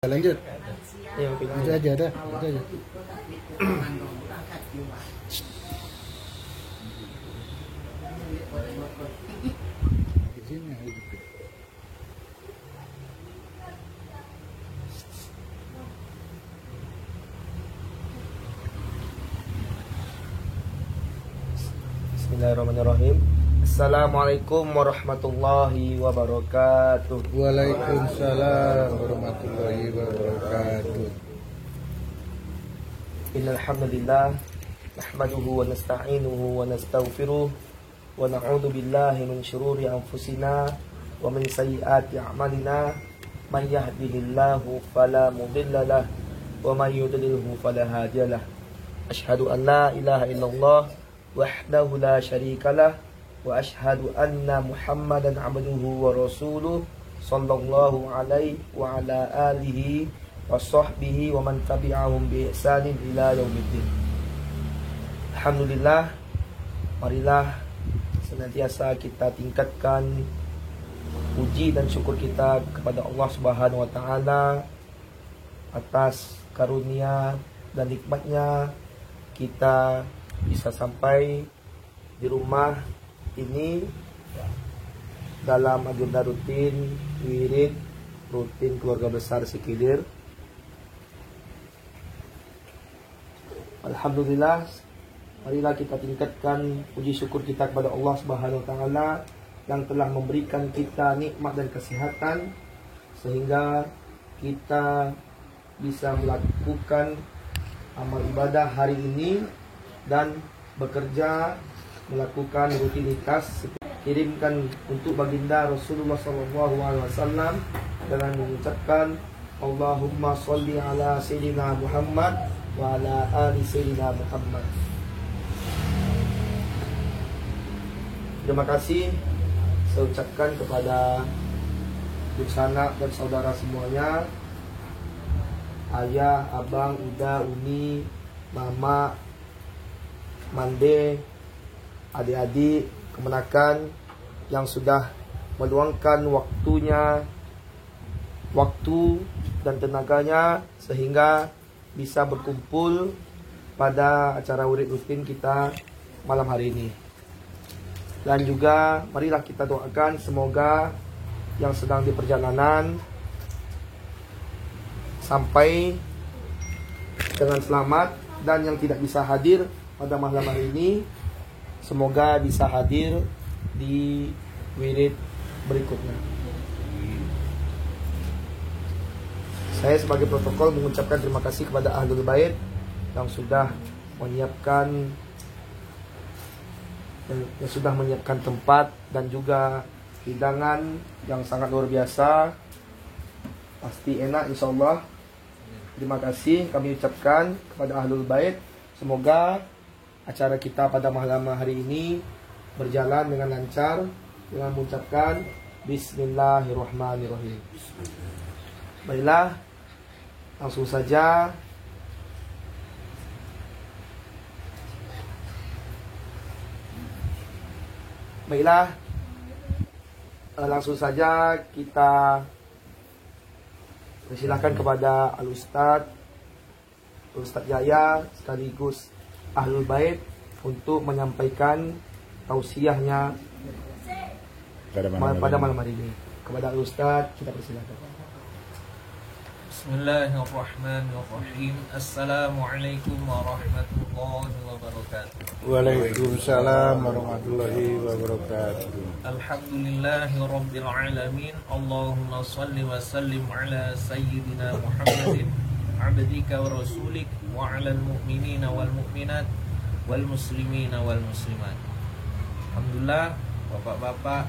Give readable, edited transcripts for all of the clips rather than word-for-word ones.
Lanjut. Ya, Itu aja dah. Itu aja. Di sini gitu. Bismillahirrahmanirrahim. Assalamualaikum warahmatullahi wabarakatuh. Waalaikumsalam warahmatullahi wabarakatuh. Innal hamdalillah nahmaduhu wa nasta'inuhu wa nastaghfiruh wa na'udzu billahi min shururi anfusina wa min sayyiati a'malina. Man yahdihillahu fala mudilla lahu wa man yudlilhu fala hadiya lahu. Asyhadu an la ilaha illallah wahdahu la syarika lahu wa asyhadu anna Muhammadan abduhu wa rasuluh sallallahu alaihi wa ala alihi wa sahbihi wa man tabi'ahum bi ihsanin ila yaumiddin. Alhamdulillah, marilah senantiasa kita tingkatkan puji dan syukur kita kepada Allah Subhanahu wa taala atas karunia dan nikmatnya kita bisa sampai di rumah ini dalam agenda rutin wirid rutin keluarga besar Sekilir. Alhamdulillah, marilah kita tingkatkan puji syukur kita kepada Allah Subhanahu wa taala yang telah memberikan kita nikmat dan kesehatan sehingga kita bisa melakukan amal ibadah hari ini dan bekerja melakukan rutinitas. Kirimkan untuk baginda Rasulullah SAW dengan mengucapkan Allahumma sholli ala sayyidina Muhammad wa ala ali sayyidina Muhammad. Terima kasih saya ucapkan kepada sanak dan saudara semuanya, ayah, abang, ida, umi, mama, mande, adik-adik, kemenakan yang sudah meluangkan waktu dan tenaganya sehingga bisa berkumpul pada acara wirid rutin kita malam hari ini. Dan juga marilah kita doakan semoga yang sedang di perjalanan sampai dengan selamat, dan yang tidak bisa hadir pada malam hari ini semoga bisa hadir di wirid berikutnya. Saya sebagai protokol mengucapkan terima kasih kepada Ahlul Bait yang sudah menyiapkan tempat dan juga hidangan yang sangat luar biasa. Pasti enak insyaallah. Terima kasih kami ucapkan kepada Ahlul Bait. Semoga acara kita pada malam hari ini berjalan dengan lancar dengan mengucapkan Bismillahirrahmanirrahim. Baiklah, langsung saja kita persilahkan kepada Al-Ustadz Yaya sekaligus Ahlul Bait untuk menyampaikan tausiahnya pada malam hari ini. Kepada Al-Ustadz kita persilakan. Bismillahirrahmanirrahim. Assalamualaikum warahmatullahi wabarakatuh. Waalaikumsalam warahmatullahi wabarakatuh. Alhamdulillahi rabbil alamin. Allahumma salli wa sallim ala sayyidina Muhammadin abdika wa rasulik wa ala al-mu'minina wal mu'minat wal muslimina wal muslimat. Alhamdulillah, bapak-bapak,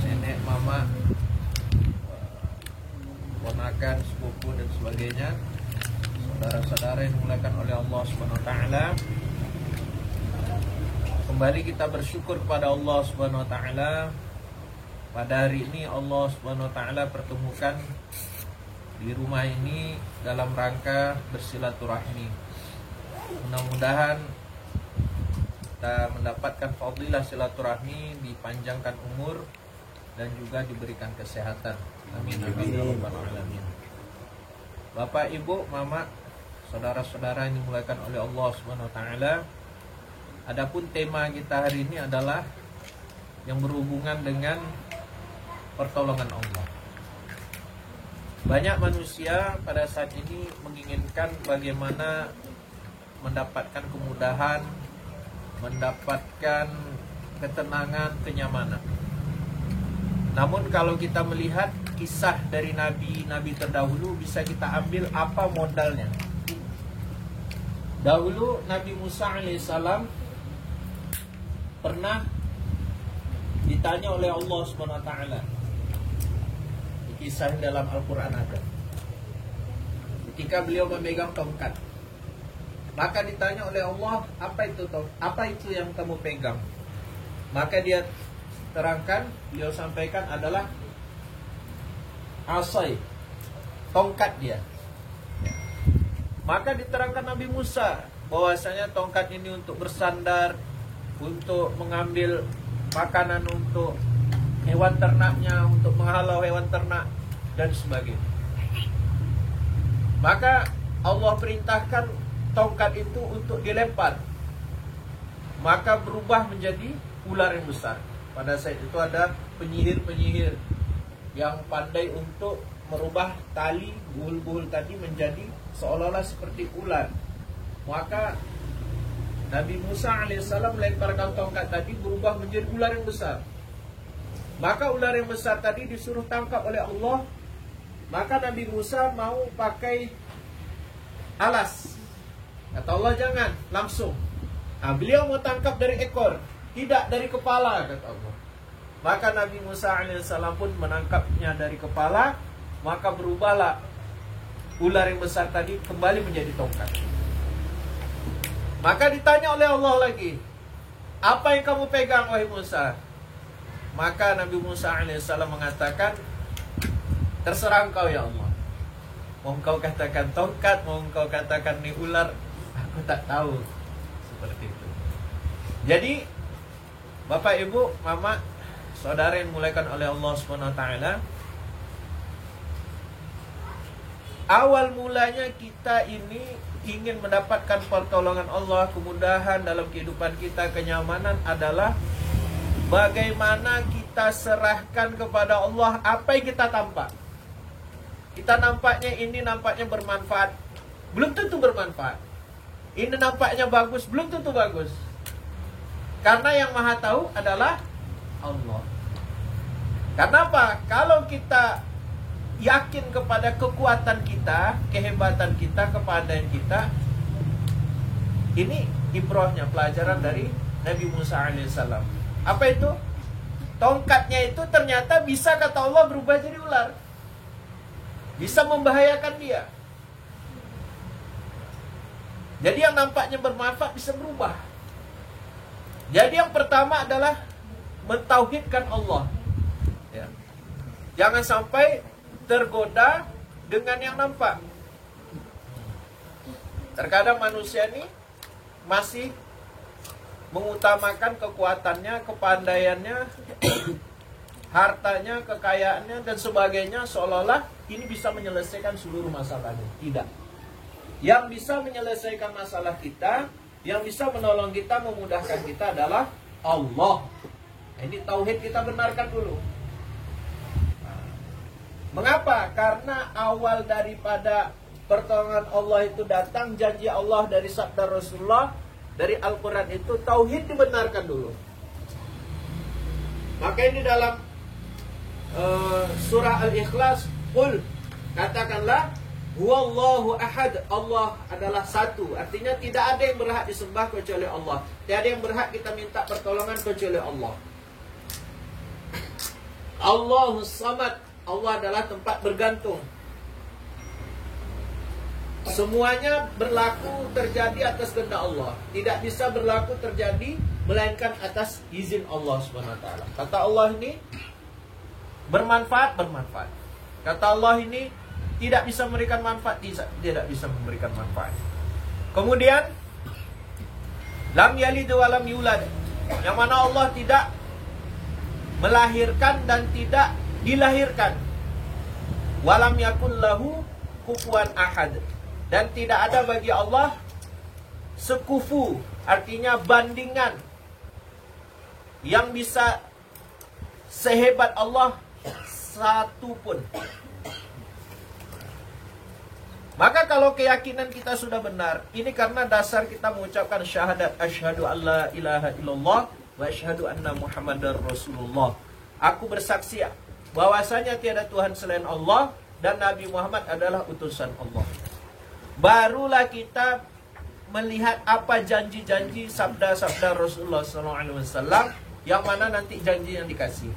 nenek, mama, ponakan, sepupu dan sebagainya, saudara-saudara yang dimuliakan oleh Allah Subhanahu wa taala. Kembali kita bersyukur kepada Allah Subhanahu wa taala. Pada hari ini Allah Subhanahu wa taala pertemukan di rumah ini dalam rangka bersilaturahmi. Mudah-mudahan kita mendapatkan fadilah silaturahmi, dipanjangkan umur dan juga diberikan kesehatan. Amin amin ya rabbal alamin. Bapak, Ibu, Mama, saudara-saudara yang dimuliakan oleh Allah Subhanahu wa taala. Adapun tema kita hari ini adalah yang berhubungan dengan pertolongan Allah. Banyak manusia pada saat ini menginginkan bagaimana mendapatkan kemudahan, mendapatkan ketenangan, kenyamanan. Namun kalau kita melihat kisah dari nabi-nabi terdahulu, bisa kita ambil apa modalnya. Dahulu Nabi Musa alaihissalam pernah ditanya oleh Allah Subhanahu wa taala. Kisah dalam Al-Qur'an ada. Ketika beliau memegang tongkat, maka ditanya oleh Allah, apa itu yang kamu pegang? Maka dia terangkan, beliau sampaikan adalah asai, tongkat dia. Maka diterangkan Nabi Musa bahwasanya tongkat ini untuk bersandar, untuk mengambil makanan untuk hewan ternaknya, untuk menghalau hewan ternak dan sebagainya. Maka Allah perintahkan tongkat itu untuk dilempar, maka berubah menjadi ular yang besar. Pada saat itu ada penyihir-penyihir yang pandai untuk merubah tali buhul-buhul tadi menjadi seolah-olah seperti ular. Maka Nabi Musa alaihissalam melemparkan tongkat tadi, berubah menjadi ular yang besar. Maka ular yang besar tadi disuruh tangkap oleh Allah. Maka Nabi Musa mau pakai alas. Kata Allah, jangan, langsung. Nah, beliau mau tangkap dari ekor, tidak dari kepala, kata Allah. Maka Nabi Musa alaihissalam pun menangkapnya dari kepala. Maka berubahlah ular yang besar tadi kembali menjadi tongkat. Maka ditanya oleh Allah lagi, apa yang kamu pegang wahai Musa? Maka Nabi Musa alaihissalam mengatakan, terserah engkau ya Allah. Mau engkau katakan tongkat, mau engkau katakan ini ular, aku tak tahu. Seperti itu. Jadi Bapak, Ibu, Mama, saudara yang dimuliakan oleh Allah Subhanahu wa taala, awal mulanya kita ini ingin mendapatkan pertolongan Allah, kemudahan dalam kehidupan kita, kenyamanan adalah bagaimana kita serahkan kepada Allah apa yang kita tampak. Kita nampaknya ini nampaknya bermanfaat, belum tentu bermanfaat. Ini nampaknya bagus, belum tentu bagus. Karena yang Maha Tahu adalah Allah. Karena apa? Kalau kita yakin kepada kekuatan kita, kehebatan kita, kepadaan kita, ini ibrahnya, pelajaran dari Nabi Musa alaihissalam. Apa itu? Tongkatnya itu ternyata bisa, kata Allah, berubah jadi ular. Bisa membahayakan dia. Jadi yang nampaknya bermanfaat bisa berubah. Jadi yang pertama adalah mentauhidkan Allah. Ya. Jangan sampai tergoda dengan yang nampak. Terkadang manusia ini masih mengutamakan kekuatannya, kepandaiannya, hartanya, kekayaannya, dan sebagainya, seolah-olah ini bisa menyelesaikan seluruh masalahnya. Tidak. Yang bisa menyelesaikan masalah kita, yang bisa menolong kita, memudahkan kita adalah Allah. Ini tauhid kita benarkan dulu. Mengapa? Karena awal daripada pertolongan Allah itu datang, janji Allah dari sabda Rasulullah, dari Al-Quran itu, tauhid dibenarkan dulu. Maka ini dalam surah Al-Ikhlas, qul, katakanlah, huwallahu ahad, Allah adalah satu. Artinya tidak ada yang berhak disembah kecuali Allah. Tidak ada yang berhak kita minta pertolongan kecuali Allah. Allahus samad, Allah adalah tempat bergantung. Semuanya berlaku terjadi atas kehendak Allah. Tidak bisa berlaku terjadi melainkan atas izin Allah Subhanahu wa taala. Kata Allah ini bermanfaat, bermanfaat. Kata Allah ini tidak bisa memberikan manfaat, tidak bisa memberikan manfaat. Kemudian lam yalid wa lam yulad, yang mana Allah tidak melahirkan dan tidak dilahirkan. Walam yakul lahu kufuwan ahad. Dan tidak ada bagi Allah sekufu, artinya bandingan, yang bisa sehebat Allah satu pun. Maka kalau keyakinan kita sudah benar, ini karena dasar kita mengucapkan syahadat asyhadu alla ilaha illallah wa asyhadu anna muhammadar rasulullah. Aku bersaksi bahwasanya tiada Tuhan selain Allah dan Nabi Muhammad adalah utusan Allah. Barulah kita melihat apa janji-janji sabda-sabda Rasulullah SAW, yang mana nanti janji yang dikasih.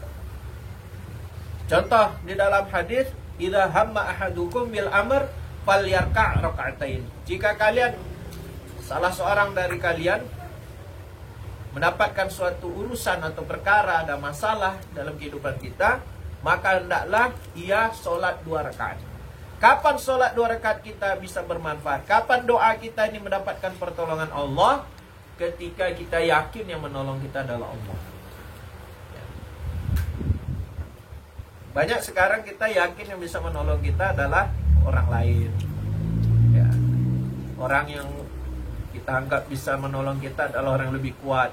Contoh di dalam hadis, idza hamma ahadukum bil amr falyarka' raka'atain. Jika kalian, salah seorang dari kalian mendapatkan suatu urusan atau perkara, ada masalah dalam kehidupan kita, maka hendaklah ia solat 2 rakaat. Kapan solat 2 rakaat kita bisa bermanfaat? Kapan doa kita ini mendapatkan pertolongan Allah? Ketika kita yakin yang menolong kita adalah Allah. Banyak sekarang kita yakin yang bisa menolong kita adalah orang lain. Ya. Orang yang kita anggap bisa menolong kita adalah orang yang lebih kuat,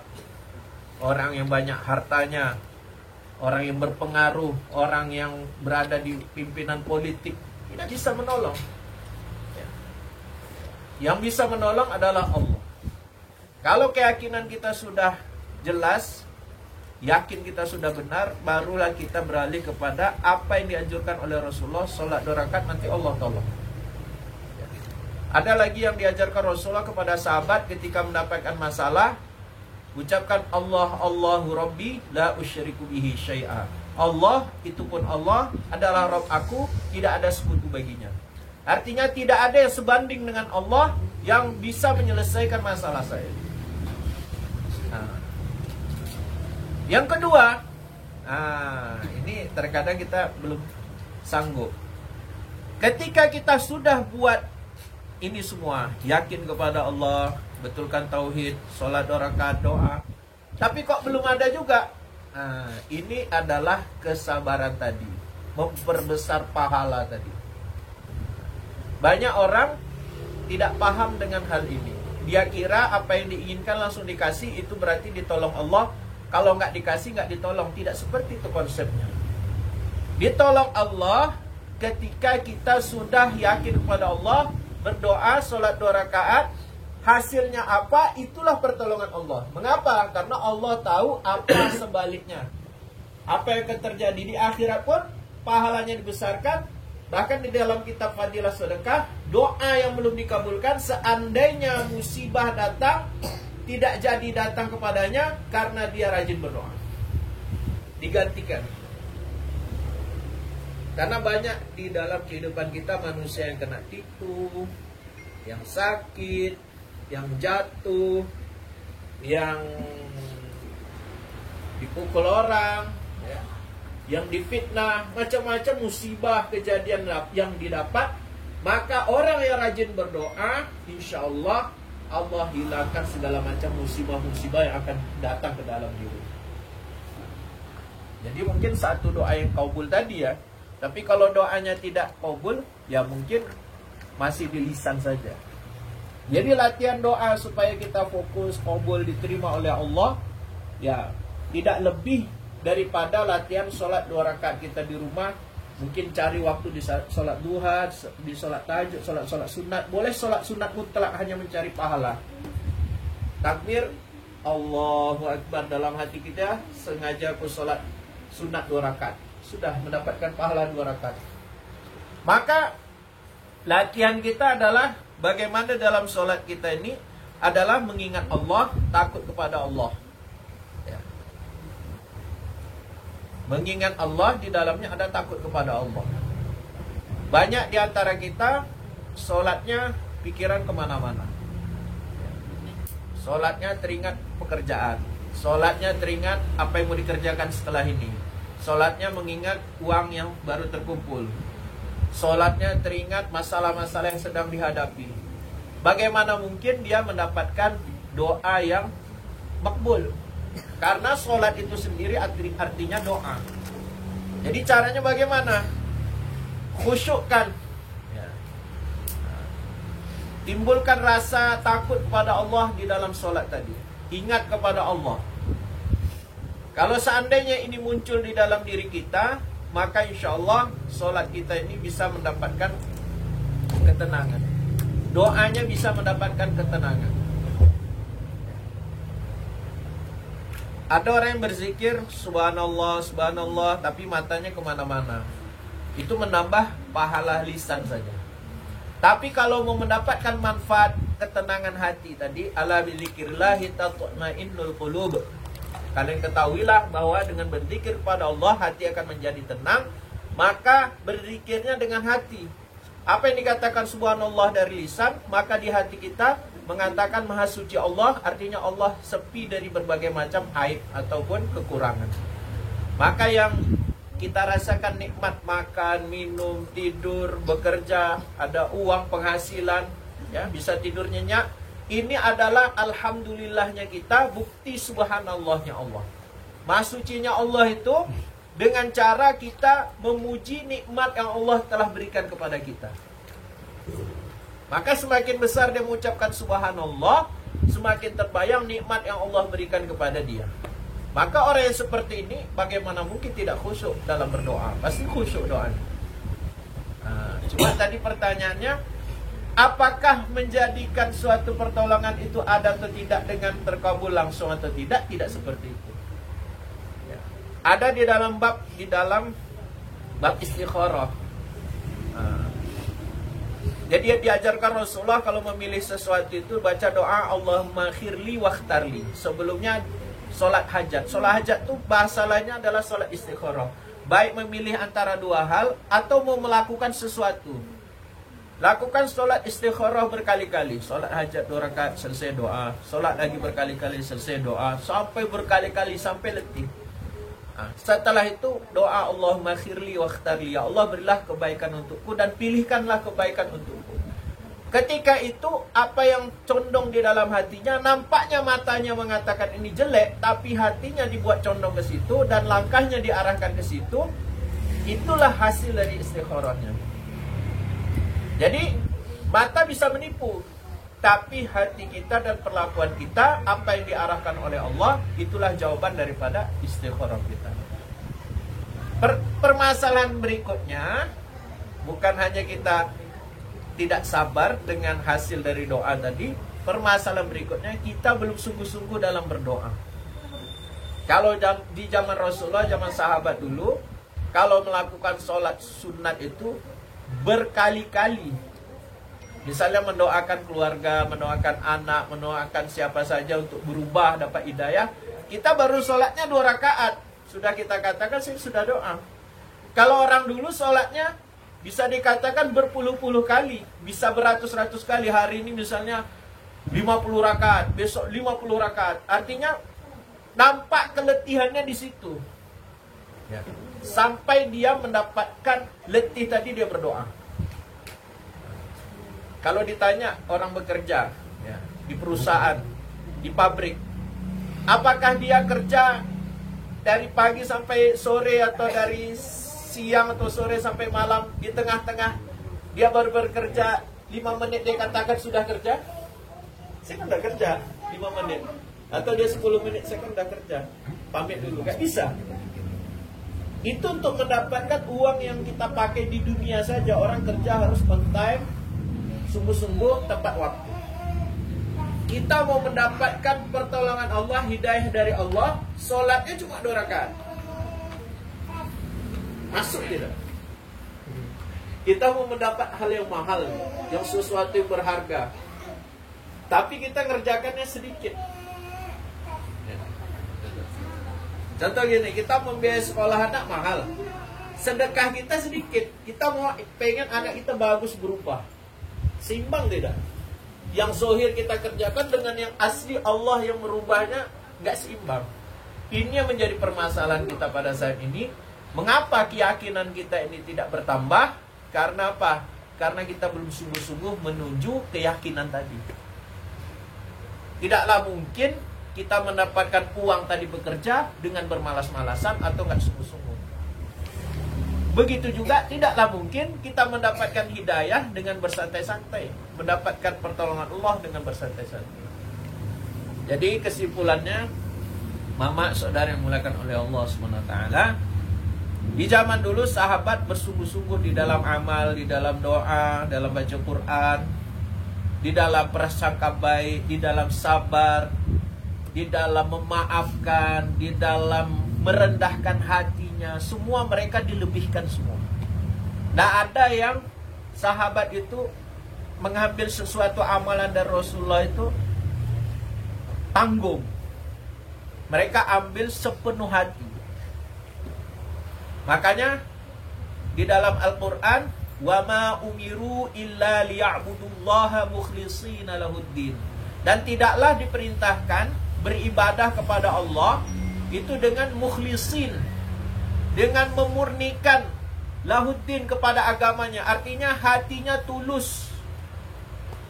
orang yang banyak hartanya, orang yang berpengaruh, orang yang berada di pimpinan politik. Tidak bisa menolong. Ya. Yang bisa menolong adalah Allah. Kalau keyakinan kita sudah jelas, yakin kita sudah benar, barulah kita beralih kepada apa yang dianjurkan oleh Rasulullah, sholat 2 rakaat, nanti Allah tolong. Ya. Ada lagi yang diajarkan Rasulullah kepada sahabat ketika mendapatkan masalah, ucapkan Allahu Rabbi la usyriku bihi syai'a. Allah, itu pun Allah adalah Rabb aku, tidak ada sekutu baginya. Artinya tidak ada yang sebanding dengan Allah yang bisa menyelesaikan masalah saya. Nah. Yang kedua, ini terkadang kita belum sanggup. Ketika kita sudah buat ini semua, yakin kepada Allah, betulkan tauhid, sholat 2 rakaat, doa, tapi kok belum ada juga. Ini adalah kesabaran tadi, memperbesar pahala tadi. Banyak orang tidak paham dengan hal ini. Dia kira apa yang diinginkan langsung dikasih, itu berarti ditolong Allah. Kalau nggak dikasih, nggak ditolong. Tidak seperti itu konsepnya. Ditolong Allah ketika kita sudah yakin kepada Allah, berdoa, sholat 2 rakaat, hasilnya apa? Itulah pertolongan Allah. Mengapa? Karena Allah tahu apa sebaliknya. Apa yang akan terjadi di akhirat pun pahalanya dibesarkan. Bahkan di dalam kitab Fadilah Sedekah, doa yang belum dikabulkan, seandainya musibah datang, tidak jadi datang kepadanya karena dia rajin berdoa, digantikan. Karena banyak di dalam kehidupan kita manusia yang kena tipu, yang sakit, yang jatuh, yang dipukul orang, ya, yang difitnah, macam-macam musibah kejadian yang didapat. Maka orang yang rajin berdoa, insya Allah Allah hilangkan segala macam musibah-musibah yang akan datang ke dalam diri. Jadi mungkin satu doa yang kabul tadi ya, tapi kalau doanya tidak kabul, ya mungkin masih di lisan saja. Jadi latihan doa supaya kita fokus, kabul, diterima oleh Allah, ya tidak lebih daripada latihan sholat 2 rakaat kita di rumah. Mungkin cari waktu di sholat duha, di sholat tahajud, sholat sunat. Boleh sholat sunat mutlak hanya mencari pahala. Takbir, Allahu Akbar dalam hati kita, sengaja aku sholat sunat 2 rakaat. Sudah mendapatkan pahala 2 rakaat. Maka latihan kita adalah bagaimana dalam sholat kita ini adalah mengingat Allah, takut kepada Allah. Ya. Mengingat Allah, di dalamnya ada takut kepada Allah. Banyak di antara kita sholatnya pikiran kemana-mana. Ya. Sholatnya teringat pekerjaan. Sholatnya teringat apa yang mau dikerjakan setelah ini. Sholatnya mengingat uang yang baru terkumpul. Sholatnya teringat masalah-masalah yang sedang dihadapi. Bagaimana mungkin dia mendapatkan doa yang makbul? Karena sholat itu sendiri artinya doa. Jadi caranya bagaimana? Khusyukkan. Ya. Timbulkan rasa takut kepada Allah di dalam solat tadi. Ingat kepada Allah. Kalau seandainya ini muncul di dalam diri kita, maka insya Allah solat kita ini bisa mendapatkan ketenangan. Doanya bisa mendapatkan ketenangan. Ada orang yang berzikir subhanallah, subhanallah, tapi matanya kemana-mana. Itu menambah pahala lisan saja. Tapi kalau mau mendapatkan manfaat ketenangan hati tadi, ala bidzikrillahi tatma'innul qulub. Kalian ketahuilah bahwa dengan berzikir kepada Allah hati akan menjadi tenang, maka berzikirnya dengan hati. Apa yang dikatakan subhanallah dari lisan, maka di hati kita mengatakan maha suci Allah, artinya Allah sepi dari berbagai macam aib ataupun kekurangan. Maka yang kita rasakan nikmat makan, minum, tidur, bekerja, ada uang, penghasilan, ya bisa tidur nyenyak. Ini adalah alhamdulillahnya kita, bukti subhanallahnya Allah. Maha sucinya Allah itu dengan cara kita memuji nikmat yang Allah telah berikan kepada kita. Maka semakin besar dia mengucapkan subhanallah, semakin terbayang nikmat yang Allah berikan kepada dia. Maka orang yang seperti ini bagaimana mungkin tidak khusyuk dalam berdoa? Pasti khusyuk doanya. Cuma tadi pertanyaannya, apakah menjadikan suatu pertolongan itu ada atau tidak dengan terkabul langsung atau tidak? Tidak seperti itu. Ya. Ada di dalam bab istikharah. Jadi diajarkan Rasulullah kalau memilih sesuatu itu baca doa Allahumma khirli wakhtarli. Sebelumnya solat hajat. Solat hajat itu bahasa lainnya adalah solat istikharah. Baik memilih antara dua hal atau mau melakukan sesuatu. Lakukan solat istikharah berkali-kali. Solat hajat 2 rakaat selesai doa. Solat lagi berkali-kali selesai doa. Sampai berkali-kali sampai letih. Setelah itu doa Allahumma khirli wakhtarli. Ya Allah berilah kebaikan untukku dan pilihkanlah kebaikan untukku. Ketika itu apa yang condong di dalam hatinya, nampaknya matanya mengatakan ini jelek, tapi hatinya dibuat condong ke situ dan langkahnya diarahkan ke situ. Itulah hasil dari istikharahnya. Jadi mata bisa menipu, tapi hati kita dan perlakuan kita, apa yang diarahkan oleh Allah, itulah jawaban daripada istikharah kita. Permasalahan berikutnya, bukan hanya kita tidak sabar dengan hasil dari doa tadi, permasalahan berikutnya kita belum sungguh-sungguh dalam berdoa. Kalau di zaman Rasulullah, zaman sahabat dulu, kalau melakukan sholat sunat itu berkali-kali. Misalnya mendoakan keluarga, mendoakan anak, mendoakan siapa saja untuk berubah, dapat hidayah. Kita baru sholatnya 2 rakaat. Sudah kita katakan sih sudah doa. Kalau orang dulu sholatnya bisa dikatakan berpuluh-puluh kali. Bisa beratus-ratus kali. Hari ini misalnya 50 rakaat, besok 50 rakaat. Artinya nampak keletihannya di situ. Ya. Sampai dia mendapatkan letih tadi dia berdoa. Kalau ditanya orang bekerja ya, di perusahaan, di pabrik, apakah dia kerja dari pagi sampai sore atau dari siang atau sore sampai malam, di tengah-tengah dia baru bekerja 5 menit dia katakan sudah kerja? Saya kan udah kerja 5 menit. Atau dia 10 menit saya kan udah kerja, pamit dulu. Gak bisa. Itu untuk mendapatkan uang yang kita pakai di dunia saja. Orang kerja harus on time, sungguh-sungguh tepat waktu. Kita mau mendapatkan pertolongan Allah, hidayah dari Allah, sholatnya cuma 2 rakaat. Masuk tidak? Kita mau mendapat hal yang mahal, yang sesuatu yang berharga, tapi kita ngerjakannya sedikit. Contoh gini, kita membiayai sekolah anak mahal, sedekah kita sedikit. Kita mau pengen anak kita bagus berubah, seimbang tidak? Yang zahir kita kerjakan dengan yang asli Allah yang merubahnya nggak seimbang. Ini yang menjadi permasalahan kita pada saat ini. Mengapa keyakinan kita ini tidak bertambah? Karena apa? Karena kita belum sungguh-sungguh menuju keyakinan tadi. Tidaklah mungkin kita mendapatkan uang tadi bekerja dengan bermalas-malasan atau nggak sungguh-sungguh. Begitu juga tidaklah mungkin kita mendapatkan hidayah dengan bersantai-santai, mendapatkan pertolongan Allah dengan bersantai-santai. Jadi kesimpulannya, mama saudara yang dimuliakan oleh Allah SWT, di zaman dulu sahabat bersungguh-sungguh di dalam amal, di dalam doa, dalam baca Quran, di dalam prasangka baik, di dalam sabar, di dalam memaafkan, di dalam merendahkan hatinya. Semua mereka dilebihkan semua. Tidak ada yang sahabat itu mengambil sesuatu amalan dari Rasulullah itu tanggung. Mereka ambil sepenuh hati. Makanya di dalam Al-Quran, wa ma umiru illa liya'budullaha mukhlishina lahuddin. Dan tidaklah diperintahkan beribadah kepada Allah itu dengan mukhlisin, dengan memurnikan lahuddin kepada agamanya. Artinya hatinya tulus.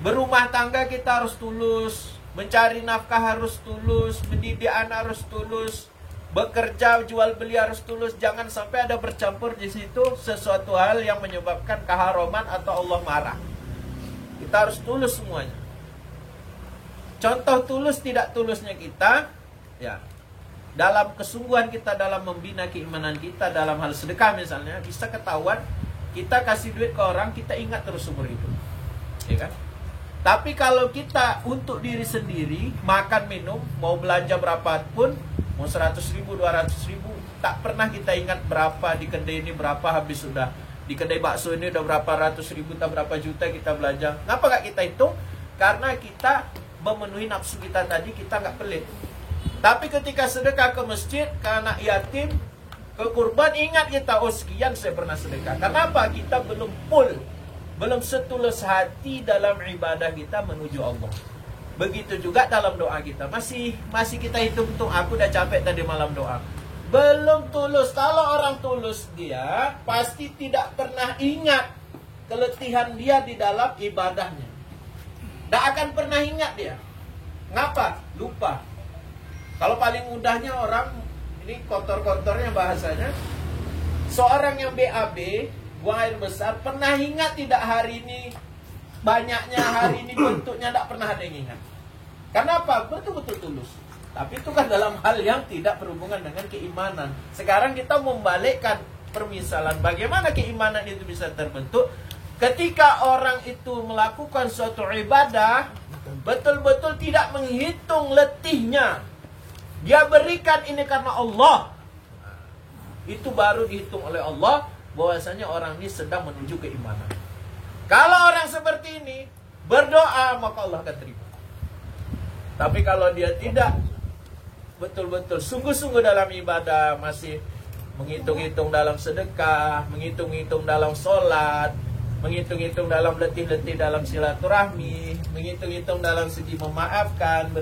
Berumah tangga kita harus tulus, mencari nafkah harus tulus, mendidik anak harus tulus, bekerja jual beli harus tulus. Jangan sampai ada bercampur di situ sesuatu hal yang menyebabkan keharaman atau Allah marah. Kita harus tulus semuanya. Contoh tulus tidak tulusnya kita, ya, dalam kesungguhan kita dalam membina keimanan kita dalam hal sedekah misalnya, bisa ketahuan kita kasih duit ke orang, kita ingat terus seumur hidup, ya kan? Tapi kalau kita untuk diri sendiri, makan minum, mau belanja berapapun, mau 100 ribu, 200 ribu, tak pernah kita ingat berapa di kedai ini, berapa habis sudah. Di kedai bakso ini udah berapa ratus ribu, tak berapa juta kita belanja. Kenapa gak kita hitung? Karena kita memenuhi nafsu kita tadi, kita gak pelit. Tapi ketika sedekah ke masjid, ke anak yatim, ke kurban, ingat kita, oh sekian saya pernah sedekah. Kenapa? Kita belum full, belum setulus hati dalam ibadah kita menuju Allah. Begitu juga dalam doa kita. Masih kita hitung-hitung, aku udah capek tadi malam doa. Belum tulus. Kalau orang tulus, dia pasti tidak pernah ingat keletihan dia di dalam ibadahnya. Tidak akan pernah ingat dia. Ngapa? Lupa. Kalau paling mudahnya orang, ini kotor-kotornya bahasanya, seorang yang BAB, buang air besar, pernah ingat tidak hari ini banyaknya, hari ini bentuknya, tidak pernah ada yang ingat. Kenapa? Betul-betul tulus. Tapi itu kan dalam hal yang tidak berhubungan dengan keimanan. Sekarang kita membalikkan permisalan bagaimana keimanan itu bisa terbentuk. Ketika orang itu melakukan suatu ibadah, betul-betul tidak menghitung letihnya, dia berikan ini karena Allah, itu baru dihitung oleh Allah bahwasanya orang ini sedang menuju keimanan. Kalau orang seperti ini berdoa, maka Allah akan terima. Tapi kalau dia tidak betul-betul sungguh-sungguh dalam ibadah, masih menghitung-hitung dalam sedekah, menghitung-hitung dalam sholat, menghitung-hitung dalam letih-letih dalam silaturahmi, menghitung-hitung dalam segi memaafkan,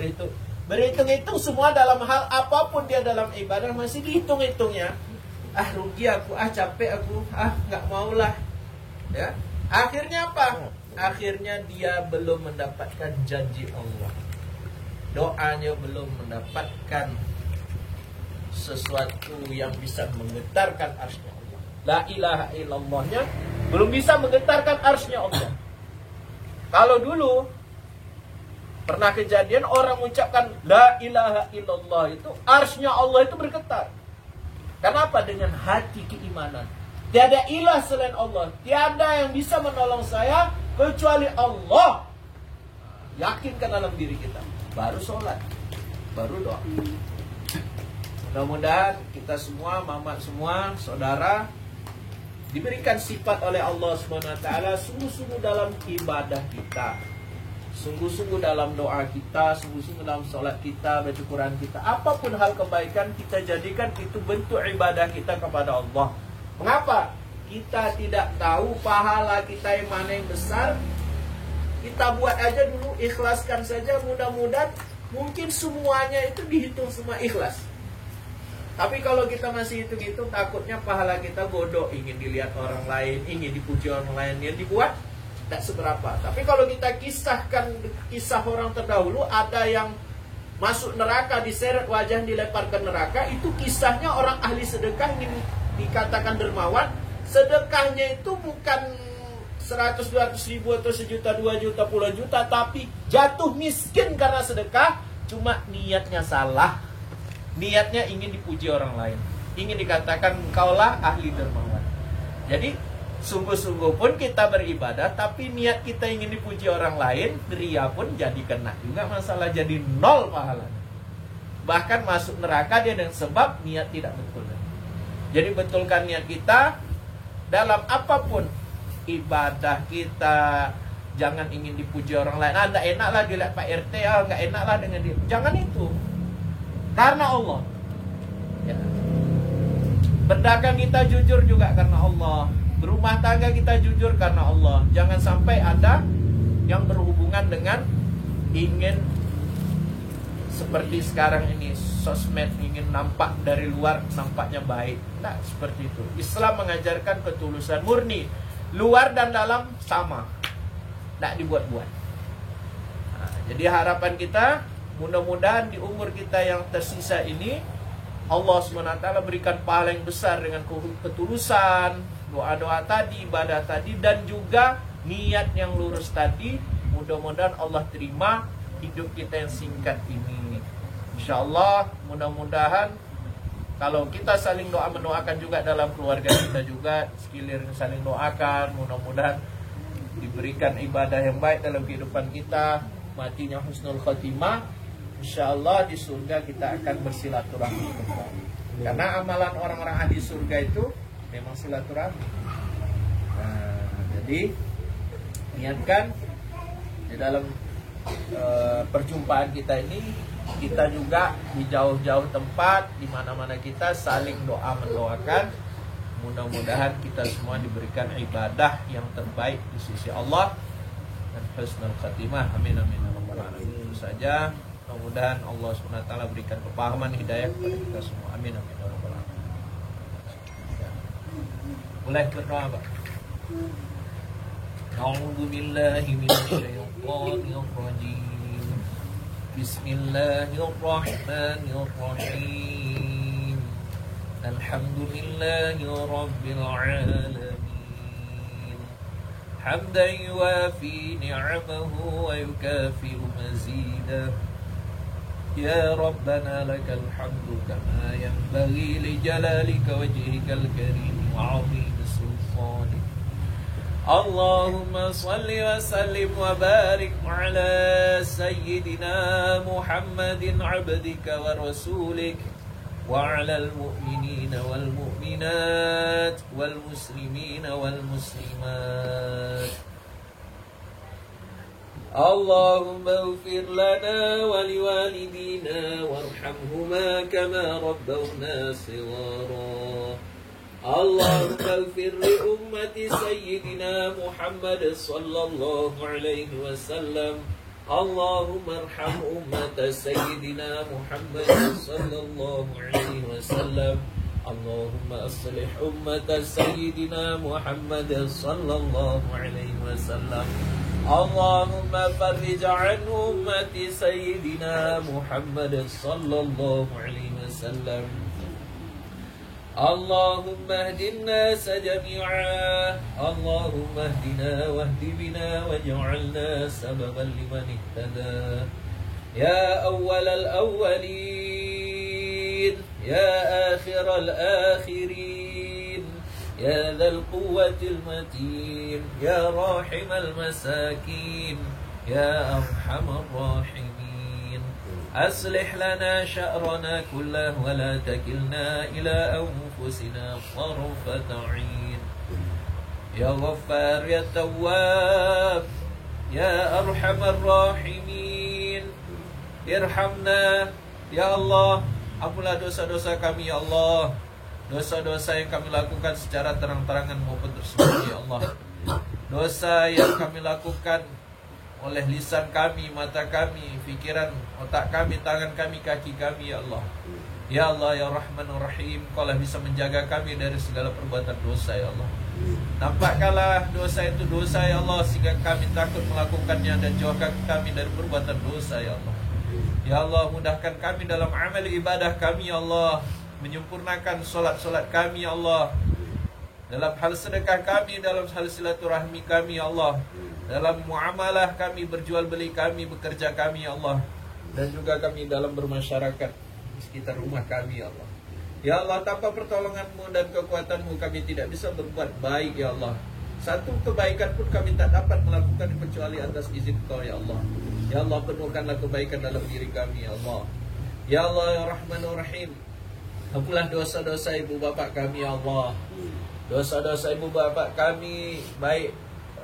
berhitung-hitung semua dalam hal apapun dia dalam ibadah, masih dihitung-hitungnya. Ah rugi aku, ah capek aku, ah nggak maulah, ya. Akhirnya apa? Akhirnya dia belum mendapatkan janji Allah. Doanya belum mendapatkan sesuatu yang bisa menggetarkan arsy-Nya Allah. La ilaha illallahnya belum bisa menggetarkan arsy-Nya Allah. Kalau dulu pernah kejadian orang mengucapkan la ilaha illallah, itu arsy-Nya Allah itu bergetar. Kenapa? Dengan hati keimanan. Tiada ilah selain Allah. Tiada yang bisa menolong saya kecuali Allah. Yakinkan dalam diri kita. Baru sholat, baru doa. Mudah-mudahan kita semua, mama semua, saudara, diberikan sifat oleh Allah SWT sungguh-sungguh dalam ibadah kita, sungguh-sungguh dalam doa kita, sungguh-sungguh dalam sholat kita, baca Quran kita. Apapun hal kebaikan kita jadikan itu bentuk ibadah kita kepada Allah. Mengapa? Kita tidak tahu pahala kita yang mana yang besar. Kita buat aja dulu, ikhlaskan saja, mudah-mudahan mungkin semuanya itu dihitung semua ikhlas. Tapi kalau kita masih hitung-hitung, takutnya pahala kita bodoh, ingin dilihat orang lain, ingin dipuji orang lain, yang dibuat tidak seberapa. Tapi kalau kita kisahkan kisah orang terdahulu, ada yang masuk neraka, diseret wajah, dilempar ke neraka, itu kisahnya orang ahli sedekah, ingin dikatakan dermawan, Sedekahnya itu bukan 100-200 ribu atau 1 juta, 2 juta, puluhan juta, tapi jatuh miskin karena sedekah, cuma niatnya salah. Niatnya ingin dipuji orang lain, ingin dikatakan engkaulah ahli dermawan. Jadi sungguh-sungguh pun kita beribadah, tapi niat kita ingin dipuji orang lain, ria pun jadi kena juga masalah, jadi 0 pahalanya. Bahkan masuk neraka dia dengan sebab niat tidak betul. Jadi betulkan niat kita dalam apapun ibadah kita. Jangan ingin dipuji orang lain. Nggak enak lah dilihat Pak RT, nggak enak lah dengan dia. Jangan itu. Karena Allah. Ya. Berdagang kita jujur juga karena Allah. Berumah tangga kita jujur karena Allah. Jangan sampai ada yang berhubungan dengan ingin seperti sekarang ini, sosmed, ingin nampak dari luar nampaknya baik. Nah, seperti itu. Islam mengajarkan ketulusan murni, luar dan dalam sama, tidak dibuat-buat. Nah, jadi harapan kita, mudah-mudahan di umur kita yang tersisa ini, Allah SWT berikan pahala yang besar dengan ketulusan, doa-doa tadi, ibadah tadi, dan juga niat yang lurus tadi. Mudah-mudahan Allah terima hidup kita yang singkat ini. InsyaAllah, mudah-mudahan kalau kita saling doa mendoakan juga dalam keluarga kita juga, sekalian saling doakan, mudah-mudahan diberikan ibadah yang baik dalam kehidupan kita, matinya husnul khatimah. InsyaAllah di surga kita akan bersilaturahmi kembali. Karena amalan orang-orang ahli surga itu memang silaturahmi. Nah, jadi niatkan di dalam perjumpaan kita ini, kita juga di jauh-jauh tempat, di mana-mana kita saling doa mendoakan. Mudah-mudahan kita semua diberikan ibadah yang terbaik di sisi Allah dan husnul khatimah. Amin amin ya rabbal alamin. Itu saja. Mudah-mudahan Allah SWT berikan kepahaman hidayah kepada kita semua. Amin amin ya rabbal alamin. Mulai berdoa, Pak. A'udzu billahi minasyaitonir rajim. Bismillahirrahmanirrahim. Alhamdulillahi rabbil alamin. Hamdan yuwafi ni'amahu wa yukafi'u mazidah. Ya Rabbana lakal hamdu kama yanbaghi li jalalika wajhikal karim wa 'azimi sultanik. Allahumma salli wa sallim wa barik ala sayyidina Muhammadin abdika wa rasulik wa ala al-mu'minina wal mu'minat wal muslimina wal muslimat. Allahumma ighfir lana wa liwalidina warhamhuma kama rabbawna shighara. Allahumma ighfir li ummati sayyidina Muhammad sallallahu alaihi wasallam. Allahumma arham ummata sayyidina Muhammad sallallahu alaihi wasallam. Allahumma aslih ummata sayyidina Muhammad sallallahu alaihi wasallam. Allahumma farrij an ummati sayyidina Muhammad sallallahu alaihi wasallam. Allahumma hdi an-nas jami'a. Allahumma hdina wahdi bina waj'alna sababan liman ihtada. Ya awwal al-awwalin, ya akhir al-akhirin, ya dhal quwwati al-matin, ya rahim al-masakin, ya arhamar rahimin. أصلح لنا شأرنا كله ولا تكلنا إلى أنفسنا طرفة عين. يا غفار يا تواب يا أرحم الراحمين. ارحمنا يا الله. Ampunilah dosa-dosa kami ya Allah. Dosa-dosa yang kami lakukan secara terang-terangan maupun tersembunyi ya Allah. Dosa yang kami lakukan oleh lisan kami, mata kami, fikiran, otak kami, tangan kami, kaki kami ya Allah. Ya Allah ya Rahman Rahim, Kau lah bisa menjaga kami dari segala perbuatan dosa ya Allah. Nampakkanlah dosa itu dosa ya Allah, sehingga kami takut melakukannya, dan jauhkan kami dari perbuatan dosa ya Allah. Ya Allah, mudahkan kami dalam amal ibadah kami ya Allah. Menyempurnakan solat-solat kami ya Allah, dalam hal sedekah kami, dalam hal silaturahmi kami ya Allah, dalam muamalah kami, berjual beli kami, bekerja kami ya Allah, dan juga kami dalam bermasyarakat di sekitar rumah kami ya Allah. Ya Allah, tanpa pertolongan-Mu dan kekuatan-Mu kami tidak bisa berbuat baik ya Allah. Satu kebaikan pun kami tak dapat melakukan kecuali atas izin Kau ya Allah. Ya Allah, penuhkanlah kebaikan dalam diri kami ya Allah. Ya Allah ya Rahmanur Rahim, ampunlah dosa-dosa ibu bapak kami ya Allah. Dosa-dosa ibu bapak kami, baik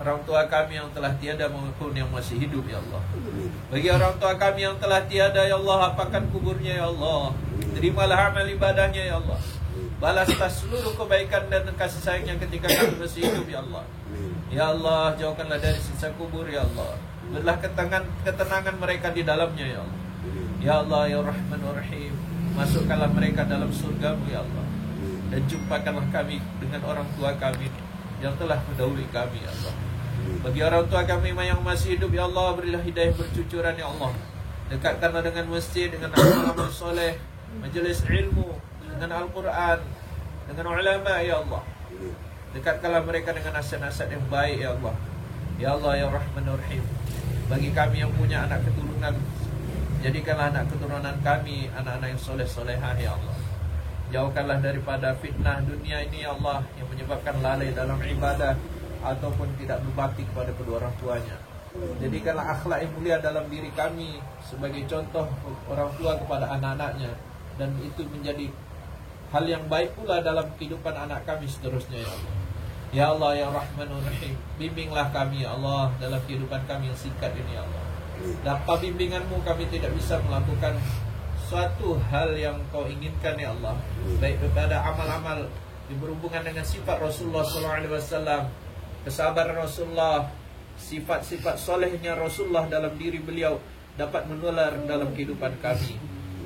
orang tua kami yang telah tiada maupun yang masih hidup ya Allah. Bagi orang tua kami yang telah tiada ya Allah, apakan kuburnya ya Allah. Terimalah amal ibadahnya ya Allah. Balaslah seluruh kebaikan dan kasih sayangnya ketika kami masih hidup ya Allah. Ya Allah, jauhkanlah dari siksa kubur ya Allah. Berilah ketenangan mereka di dalamnya ya Allah. Ya Allah ya Rahmanur Rahim, masukkanlah mereka dalam surga-Mu ya Allah. Dan jumpakanlah kami dengan orang tua kami yang telah mendahului kami ya Allah. Bagi orang tua kami yang masih hidup ya Allah, berilah hidayah bercucuran ya Allah. Dekatkanlah dengan masjid, dengan amal-amal soleh, majelis ilmu, dengan Al-Quran, dengan ulama ya Allah. Dekatkanlah mereka dengan nasihat-nasihat yang baik ya Allah. Ya Allah ya Rahmanur Rahim, bagi kami yang punya anak keturunan, jadikanlah anak keturunan kami anak-anak yang soleh-solehah ya Allah. Jauhkanlah daripada fitnah dunia ini ya Allah, yang menyebabkan lalai dalam ibadah ataupun tidak berbakti kepada kedua orang tuanya. Jadikanlah akhlak yang mulia dalam diri kami sebagai contoh orang tua kepada anak-anaknya, dan itu menjadi hal yang baik pula dalam kehidupan anak kami seterusnya ya Allah. Ya Allah ya Rahmanur Rahim, bimbinglah kami ya Allah dalam kehidupan kami yang singkat ini ya Allah. Tanpa bimbingan-Mu kami tidak bisa melakukan suatu hal yang Kau inginkan ya Allah, baik daripada amal-amal yang berhubungan dengan sifat Rasulullah SAW, kesabaran Rasulullah, sifat-sifat solehnya Rasulullah dalam diri beliau dapat menular dalam kehidupan kami.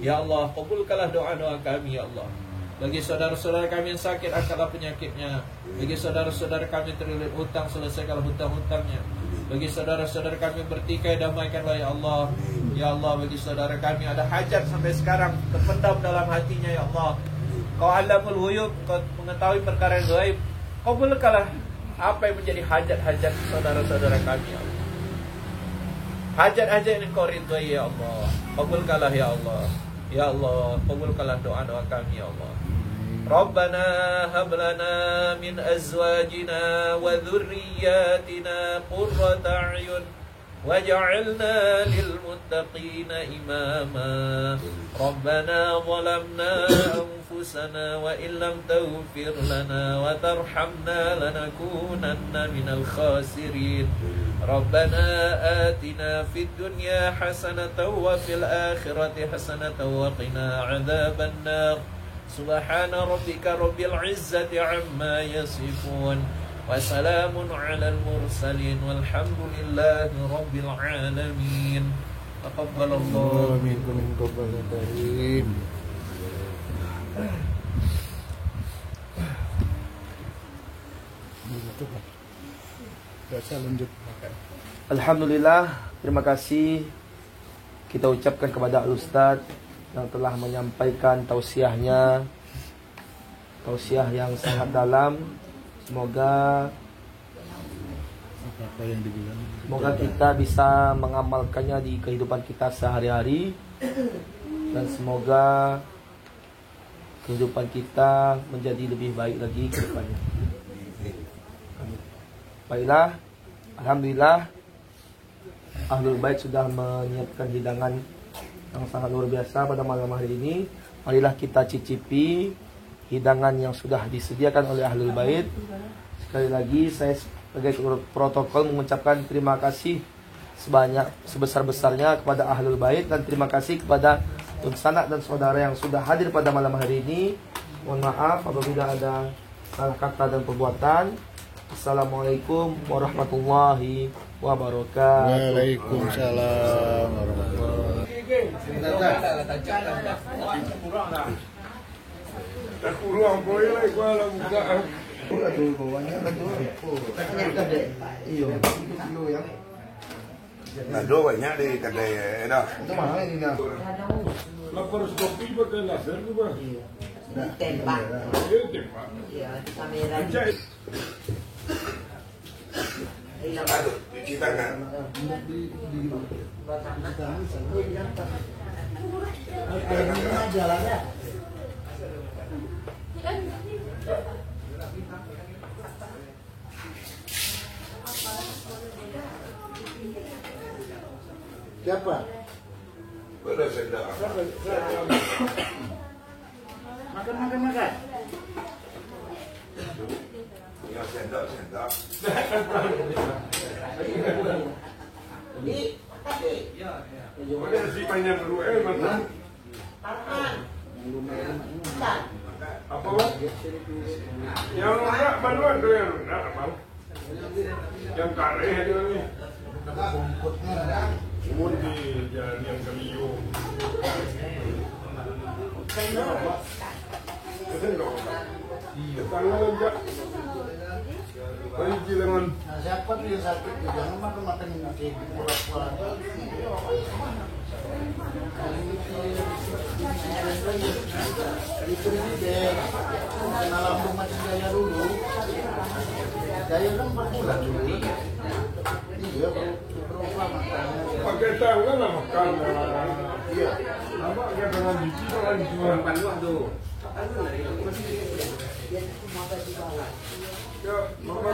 Ya Allah, kabulkanlah doa-doa kami ya Allah. Bagi saudara-saudara kami yang sakit, angkatlah penyakitnya. Bagi saudara-saudara kami yang terlilit hutang, selesaikanlah hutang-hutangnya. Bagi saudara-saudara kami yang bertikai, damaikanlah ya Allah. Ya Allah, bagi saudara kami ada hajat sampai sekarang terpendam dalam hatinya ya Allah. Kau alamul ghuyub, Kau mengetahui perkara yang gaib. Kabulkanlah apa yang menjadi hajat-hajat saudara-saudara kami ya Allah. Hajat-hajat yang Kau ridhai ya Allah, kabulkanlah ya Allah. Ya Allah, kabulkanlah doa-doa kami ya Allah. Rabbana hab lana min azwajina wa dhurriyyatina qurrata a'yun waj'alna lil muttaqina imama. Rabbana zalamna anfusana wa illam taghfir lana wa tarhamna lanakunanna minal khasirin. Rabbana atina fid dunya hasanatan wa fil akhirati hasanatan wa qina adzaban nar. Subhana rabbika rabbil izzati amma yasifun wa salamun alal mursalin walhamdulillahi rabbil alamin. Taqabbalallahu minkum Taqabbalallahu karim. Lanjut. Alhamdulillah, terima kasih kita ucapkan kepada Al-Ustaz yang telah menyampaikan tausiahnya, tausiah yang sangat dalam. Semoga kita bisa mengamalkannya di kehidupan kita sehari-hari, dan semoga kehidupan kita menjadi lebih baik lagi ke depannya. Baiklah, alhamdulillah Ahlul Bait sudah menyiapkan hidangan yang sangat luar biasa pada malam hari ini. Marilah kita cicipi hidangan yang sudah disediakan oleh Ahlul Bait. Sekali lagi saya sebagai protokol mengucapkan terima kasih sebesar-besarnya kepada Ahlul Bait, dan terima kasih kepada sanak dan saudara yang sudah hadir pada malam hari ini. Mohon maaf apabila ada salah kata dan perbuatan. Assalamualaikum warahmatullahi wabarakatuh. Waalaikumsalam warahmatullahi Nado banyak di kedai dah. Itu mahal ini. Laporan kopi pakai laser tu bang. Tembak. Iya, di kamera. Aduh, cuci tangan. Siapa? Boleh sendok. Makan. Ya sendok. Boleh si panjang dulu mana? Apa? Yang lunak manuan tu yang lunak apa? Yang kare dia ni. Umur di jalan yang keliu. Sendok. Iya. Tangan aja. Pergi dengan. Nah, siapa tuh yang sakit? Jangan makan kayak pura-pura. Itu deh. Kena lambung macam Jaya dulu. Jaya kan 4 bulan dulu. Iya, berapa makannya? Pakai tangan lah makan. Iya. Apa pakai tangan biji makan cuma panduan tu. Ya, mama.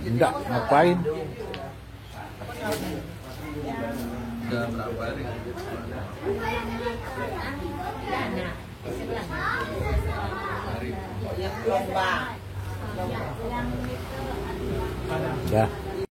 Enggak, ngapain? Udah berapa hari? Lomba. Ya.